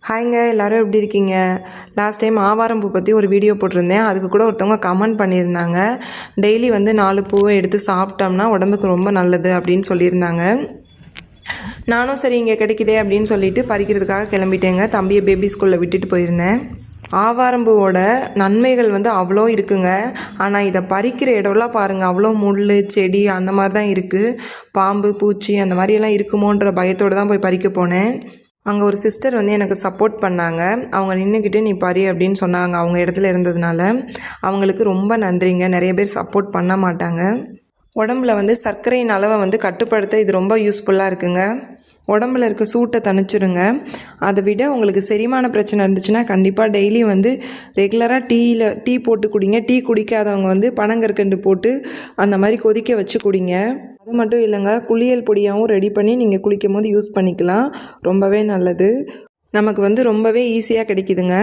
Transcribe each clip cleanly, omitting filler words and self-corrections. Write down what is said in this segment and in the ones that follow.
ஹாய்ங்க, எல்லோரும் எப்படி இருக்கீங்க? லாஸ்ட் டைம் ஆவாரம் பூ பற்றி ஒரு வீடியோ போட்டிருந்தேன். அதுக்கு கூட ஒருத்தவங்க கமெண்ட் பண்ணியிருந்தாங்க. டெய்லி வந்து 4 பூவை எடுத்து சாப்பிட்டோம்னா உடம்புக்கு ரொம்ப நல்லது அப்படின்னு சொல்லியிருந்தாங்க. நானும் சரி இங்கே கிடைக்குதே அப்படின்னு சொல்லிட்டு பறிக்கிறதுக்காக கிளம்பிட்டேங்க. தம்பியை பேபி ஸ்கூலில் விட்டுட்டு போயிருந்தேன். ஆவாரம்பூவோட நன்மைகள் வந்து அவ்வளோ இருக்குங்க. ஆனால் இதை பறிக்கிற இடம்லாம் பாருங்கள், அவ்வளோ முள் செடி அந்த மாதிரி தான் இருக்குது. பாம்பு பூச்சி அந்த மாதிரியெல்லாம் இருக்குமோன்ற பயத்தோடு தான் போய் பறிக்க போனேன். அங்கே ஒரு சிஸ்டர் வந்து எனக்கு சப்போர்ட் பண்ணாங்க. அவங்க நின்றுக்கிட்டு நீ பறி அப்படின்னு சொன்னாங்க. அவங்க இடத்துல இருந்ததுனால அவங்களுக்கு ரொம்ப நன்றிங்க. நிறைய பேர் சப்போர்ட் பண்ண மாட்டாங்க. உடம்புல வந்து சர்க்கரையின் அளவை வந்து கட்டுப்படுத்த இது ரொம்ப யூஸ்ஃபுல்லாக இருக்குங்க. உடம்புல இருக்க சூட்டை தணிச்சிருங்க. அதை விட உங்களுக்கு செரிமான பிரச்சனை இருந்துச்சுன்னா கண்டிப்பாக டெய்லி வந்து ரெகுலராக டீ போட்டு குடிங்க. டீ குடிக்காதவங்க வந்து பனங்கற்கண்டு போட்டு அந்த மாதிரி கொதிக்க வச்சு குடிங்க. அது மட்டும் இல்லைங்க, குளியல் பொடியாகவும் ரெடி பண்ணி நீங்கள் குளிக்கும் போது யூஸ் பண்ணிக்கலாம். ரொம்பவே நல்லது. நமக்கு வந்து ரொம்பவே ஈஸியாக கிடைக்குதுங்க.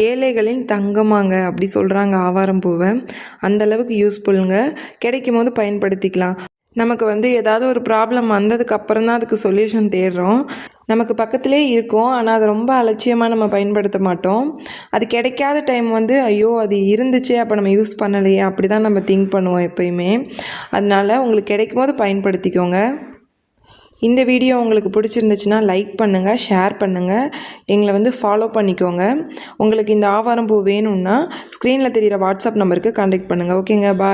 ஏழைகளின் தங்கமாங்க அப்படி சொல்கிறாங்க ஆவாரம் பூவை. அந்தளவுக்கு யூஸ்ஃபுல்லுங்க. கிடைக்கும் போது பயன்படுத்திக்கலாம். நமக்கு வந்து ஏதாவது ஒரு ப்ராப்ளம் வந்ததுக்கு அப்புறம் தான் அதுக்கு சொல்யூஷன் தேடுறோம். நமக்கு பக்கத்துலேயே இருக்கும், ஆனால் அதை ரொம்ப அலட்சியமாக நம்ம பயன்படுத்த மாட்டோம். அது கிடைக்காத டைம் வந்து ஐயோ அது இருந்துச்சே அப்போ நம்ம யூஸ் பண்ணலையே அப்படி தான் நம்ம திங்க் பண்ணுவோம் எப்போயுமே. அதனால் உங்களுக்கு கிடைக்கும் போது பயன்படுத்திக்கோங்க. இந்த வீடியோ உங்களுக்கு பிடிச்சிருந்துச்சுன்னா லைக் பண்ணுங்கள், ஷேர் பண்ணுங்கள், எங்களை வந்து ஃபாலோ பண்ணிக்கோங்க. உங்களுக்கு இந்த ஆவாரம் பூ வேணும்னா ஸ்க்ரீனில் தெரிகிற வாட்ஸ்அப் நம்பருக்கு கான்டாக்ட் பண்ணுங்கள். ஓகேங்க, பாய்.